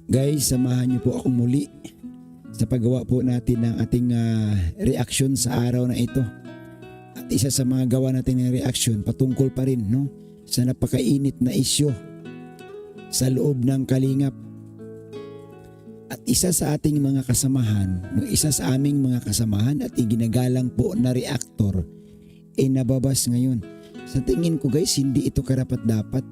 Guys, samahan niyo po akong muli sa paggawa po natin ng ating reaction sa araw na ito. At isa sa mga gawa natin ng reaction patungkol pa rin sa napakainit na isyu sa loob ng Kalingap. At isa sa ating mga kasamahan, isa sa aming mga kasamahan at iginagalang po na reactor ay nababas ngayon. Sa tingin ko guys, hindi ito karapat-dapat,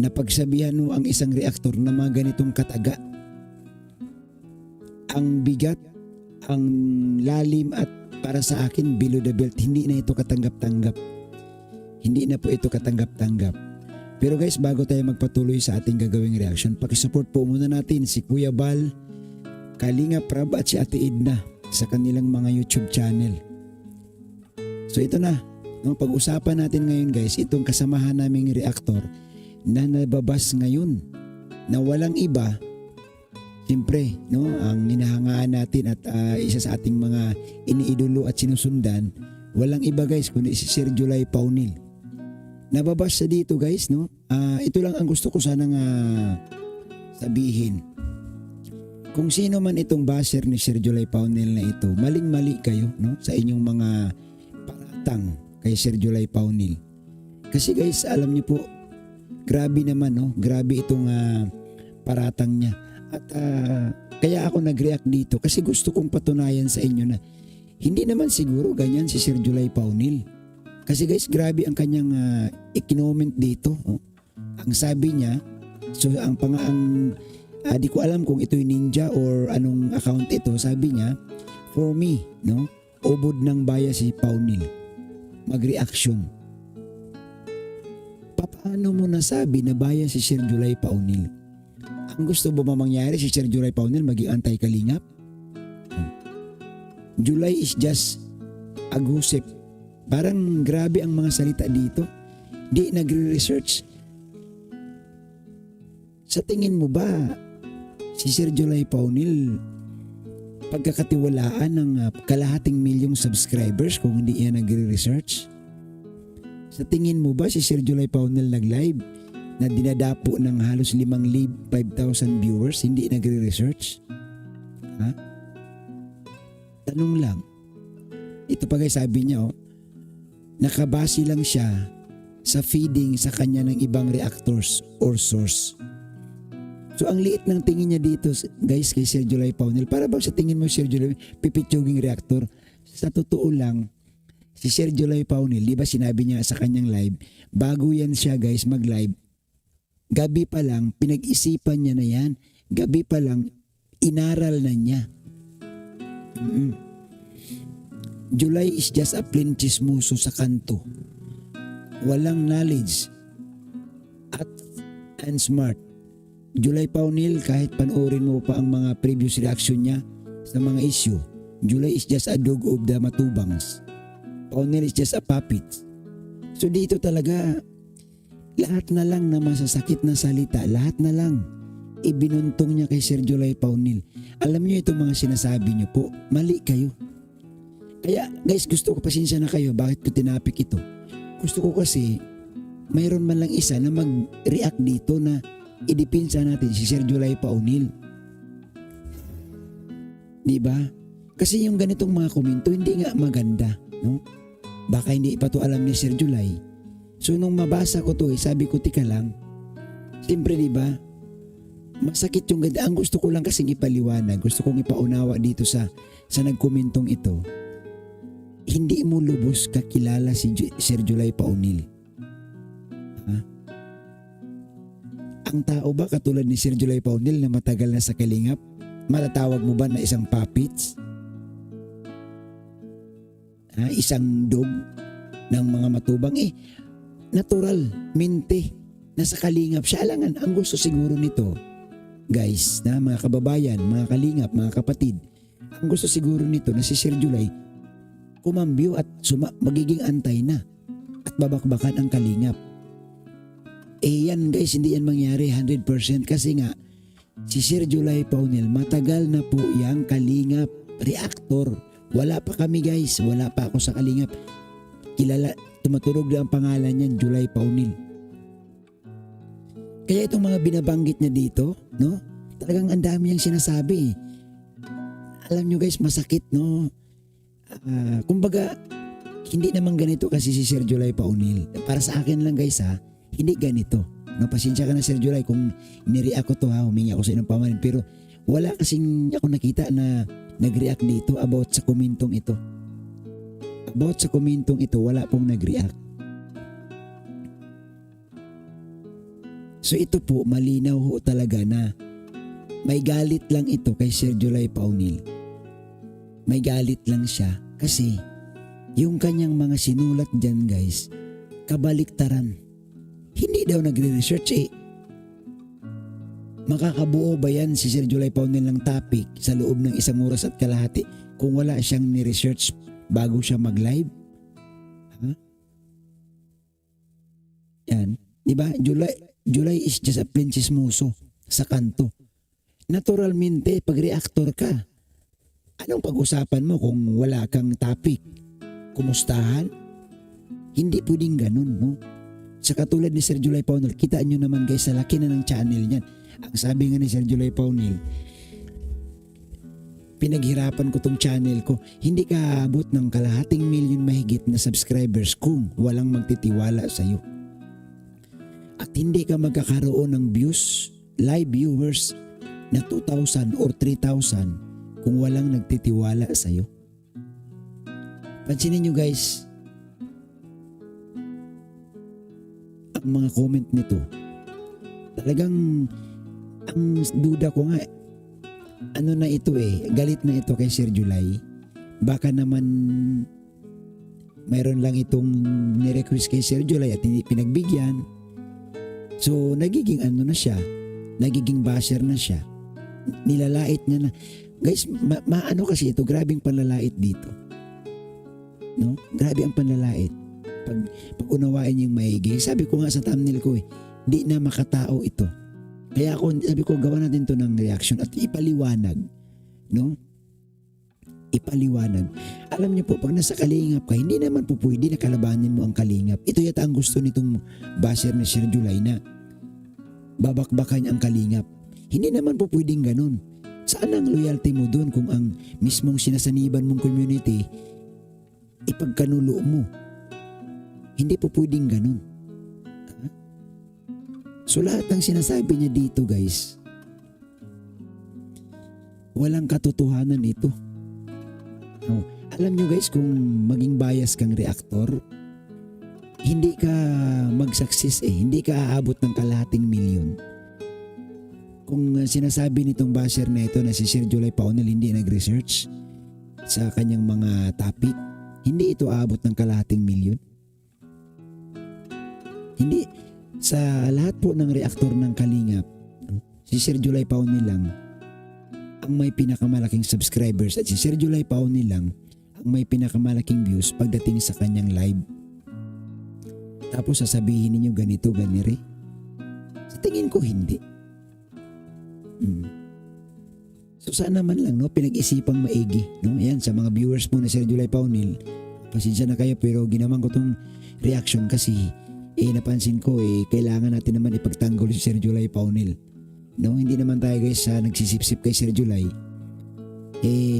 na pagsabihan mo ang isang reaktor na mga ganitong kataga. Ang bigat, ang lalim at para sa akin below the belt, hindi na ito katanggap-tanggap. Hindi na po ito katanggap-tanggap. Pero guys, bago tayo magpatuloy sa ating gagawing reaction, pakisupport po muna natin si Kuya Bal, Kalingap Rab at si Ate Edna sa kanilang mga YouTube channel. So ito na, pag-usapan natin ngayon guys, itong kasamahan naming reaktor na nababas ngayon na walang iba, siyempre, ang hinahangaan natin at isa sa ating mga iniidolo at sinusundan, walang iba guys kundi si Sir July Paunil. Nababas sa dito guys, ito lang ang gusto ko sanang sabihin. Kung sino man itong baser ni Sir July Paunil na ito, maling-mali kayo sa inyong mga paratang kay Sir July Paunil. Kasi guys, alam niyo po, grabe naman, grabe itong paratang niya. At kaya ako nag-react dito kasi gusto kong patunayan sa inyo na hindi naman siguro ganyan si Sir July Paunil. Kasi guys, grabe ang kanyang i-comment dito. Ang sabi niya, so di ko alam kung ito'y ninja or anong account ito. Sabi niya, for me, ubod ng baya si Paunil. Mag-reaction. Paano mo nasabi na baya si Sir July Paunil? Ang gusto ba mangyari si Sir July Paunil maging anti-Kalingap? July is just a gossip. Parang grabe ang mga salita dito. Di nagre-research. Sa tingin mo ba si Sir July Paunil pagkakatiwalaan ng kalahating milyong subscribers kung hindi yan nagre-research? Sa tingin mo ba si Sir July Paunil nag-live na dinadapo ng halos 5,000 viewers hindi nagre-research? Tanong lang. Ito pa guys, sabi niya nakabase lang siya sa feeding sa kanya ng ibang reactors or source. So ang liit ng tingin niya dito guys kay Sir July Paunil. Para ba sa tingin mo Sir July pipitsuging reactor? Sa totoo lang, si Sir July Paunil, di ba sinabi niya sa kanyang live, bago yan siya guys mag-live, gabi pa lang, pinag-isipan niya na yan. Gabi pa lang, inaral na niya. July is just a plain chismoso sa kanto. Walang knowledge at and smart. July Paunil, kahit panoorin mo pa ang mga previous reaction niya sa mga issue, July is just a dog of the matubangs. Paunil is just a puppet. So dito talaga, lahat na lang na masasakit na salita, lahat na lang ibinuntong niya kay Sir July Paunil. Alam niyo itong mga sinasabi niyo po, mali kayo. Kaya guys, gusto ko, pasensya na kayo, bakit ko tinapik ito? Gusto ko kasi, mayroon man lang isa na mag-react dito na idipinsa natin si Sir July Paunil. Diba? Kasi yung ganitong mga komento, hindi nga maganda. Baka hindi pa to alam ni Sir July. So nung mabasa ko to, sabi ko, tika lang. Siyempre diba, masakit yung ganda. Ang gusto ko lang kasing ipaliwanag, gusto kong ipaunawa dito sa nagkomentong ito. Hindi mo lubos kakilala si Sir July Paunil. Ang tao ba katulad ni Sir July Paunil na matagal na sa Kalingap, matatawag mo ba na isang puppets? Isang dog ng mga matubang? Natural, mente, nasa Kalingap siya. Alangan, ang gusto siguro nito, guys, na mga kababayan, mga Kalingap, mga kapatid, ang gusto siguro nito na si Sir July kumambyo at magiging antay na at babakbakan ang Kalingap. Yan guys, hindi yan mangyari 100% kasi nga si Sir July Paunil matagal na po yang Kalingap reactor. Wala pa kami guys, wala pa ako sa Kalingap. Kilala, tumatulog na ang pangalan niyan, July Paunil. Kaya itong mga binabanggit niya dito, Talagang ang dami niyang sinasabi. Alam nyo guys, masakit, no? Kumbaga, hindi naman ganito kasi si Sir July Paunil. Para sa akin lang guys ha, hindi ganito. No, pasensya ka na Sir July kung nireact ko to ha, humingi ako sa inyong pamanin. Pero wala kasing ako nakita na nag-react dito about sa komentong ito. About sa komentong ito, wala pong nag-react. So ito po, malinaw ho talaga na may galit lang ito kay Sir July Paunil. May galit lang siya kasi yung kanyang mga sinulat dyan guys, kabaliktaran. Hindi daw nagre-research eh. Makakabuo ba yan si Sir July Paunil ng topic sa loob ng 1 oras at kalahati kung wala siyang ni-research bago siya mag-live? Ha? Yan. Diba? July is just a plain chismoso sa kanto. Naturalmente, pag reactor ka, anong pag-usapan mo kung wala kang topic? Kumustahan? Hindi pwedeng ganun, no? Sa katulad ni Sir July Paunil, kitaan nyo naman guys, sa laki na ng channel niyan. Ang sabi nga ni Sir July Paunil, pinaghirapan ko tong channel ko, hindi ka aabot ng kalahating milyon mahigit na subscribers kung walang magtitiwala sa'yo. At hindi ka magkakaroon ng views, live viewers na 2,000 or 3,000 kung walang nagtitiwala sa'yo. Pansinin nyo guys, ang mga comment nito, talagang ang duda ko nga, ano na ito eh, galit na ito kay Sir July. Baka naman mayroon lang itong nirequest kay Sir July at hindi pinagbigyan. So nagiging ano na siya, nagiging basher na siya. Nilalait niya na. Guys, maano kasi ito, grabing panlalait dito. No? Grabe ang panlalait. Pag unawain yung maigi. Sabi ko nga sa thumbnail ko eh, di na makatao ito. Kaya ako, sabi ko, gawa natin to ng reaction at ipaliwanag. No? Ipaliwanag. Alam niyo po, pag nasa kalingap ka, hindi naman po pwede na kalabanin mo ang kalingap. Ito yata ang gusto nitong basher na Sir July na babakbakan ang kalingap. Hindi naman po pwedeng ganun. Saan ang loyalty mo doon kung ang mismong sinasaniban mong community ipagkanulo mo? Hindi po pwedeng ganun. So lahat ng sinasabi niya dito guys, walang katotohanan ito. Oh, alam nyo guys, kung maging bias kang reactor, hindi ka mag-success eh. Hindi ka aabot ng kalahating milyon. Kung sinasabi nitong basher na ito na si Sir July Paunil hindi nag-research sa kanyang mga topic, hindi ito aabot ng kalahating milyon. Hindi. Sa lahat po ng reactor ng kalingap, si Sir July Paunil lang ang may pinakamalaking subscribers at si Sir July Paunil lang ang may pinakamalaking views pagdating sa kanyang live. Tapos sasabihin ninyo ganito, ganire. Sa tingin ko hindi. So sana man lang, no, pinag-isipang maigi, no? Yan, sa mga viewers mo na Sir July Paunil, pasensya na kayo pero ginawan ko tong reaction kasi napansin ko kailangan natin naman ipagtanggol si Sir July Paunil. No, hindi naman tayo guys nagsisipsip kay Sir July.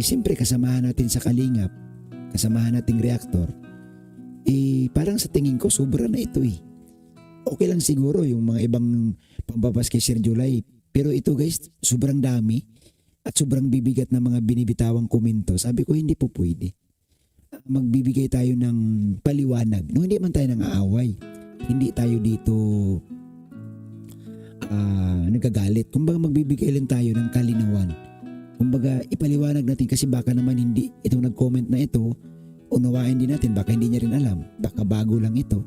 Siyempre kasamahan natin sa kalingap, kasamahan nating reactor. Parang sa tingin ko sobra na ito eh. Okay lang siguro yung mga ibang pambabas kay Sir July, pero ito guys sobrang dami at sobrang bibigat na mga binibitawang komento. Sabi ko hindi po pwede. Magbibigay tayo ng paliwanag. No, hindi man tayo nang aaway. Hindi tayo dito nagagalit. Kumbaga magbibigay lang tayo ng kalinawan. Kumbaga ipaliwanag natin kasi baka naman hindi itong nag-comment na ito, unawain din natin, baka hindi niya rin alam, baka bago lang ito.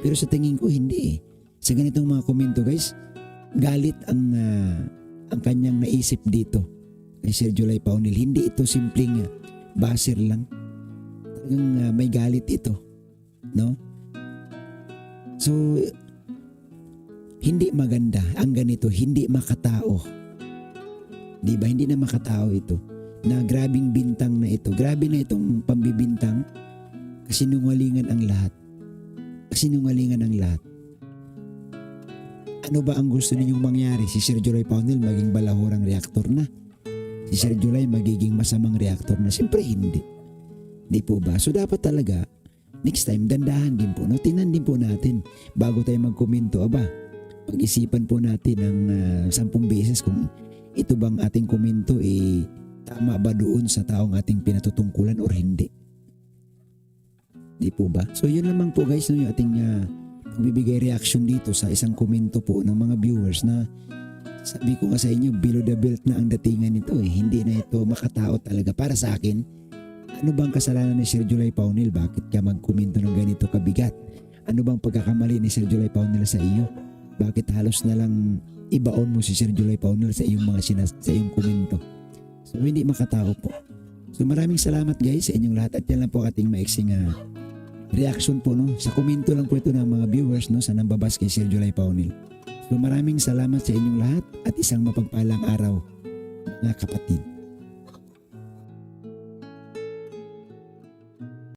Pero sa tingin ko hindi eh. Sa ganitong mga komento guys, galit ang kanyang naisip dito kay Sir July Paunil. Hindi ito simpleng basher lang. Talagang may galit ito. No? So, hindi maganda ang ganito, hindi makatao. Diba? Hindi na makatao ito. Na grabing bintang na ito. Grabe na itong pambibintang. Kasinungalingan ang lahat. Kasinungalingan ang lahat. Ano ba ang gusto ninyong mangyari? Si Sir July Paunil maging balahurang reaktor na? Si Sir July magiging masamang reaktor na? Siyempre hindi. Di po ba? So dapat talaga, next time, dandahan din po. No? Tinan din po natin bago tayo magkomento. Aba, pag-isipan po natin ng 10 beses kung ito bang ating komento tama ba doon sa taong ating pinatutungkulan or hindi. Di po ba? So yun lamang po guys, no, yung ating pagbibigay reaction dito sa isang komento po ng mga viewers na sabi ko nga sa inyo, below the belt na ang datingan nito Hindi na ito makatao talaga para sa akin. Ano bang kasalanan ni Sir July Paunil? Bakit ka magkomento ng ganito kabigat? Ano bang pagkakamali ni Sir July Paunil sa iyo? Bakit halos na lang ibaon mo si Sir July Paunil sa iyong sa iyong komento? So hindi makatao po. So maraming salamat guys sa inyong lahat at yan lang po ating maiksing reaction po no. Sa komento lang po ito ng mga viewers no sa nambabas kay Sir July Paunil. So maraming salamat sa inyong lahat at isang mapagpalang araw mga kapatid.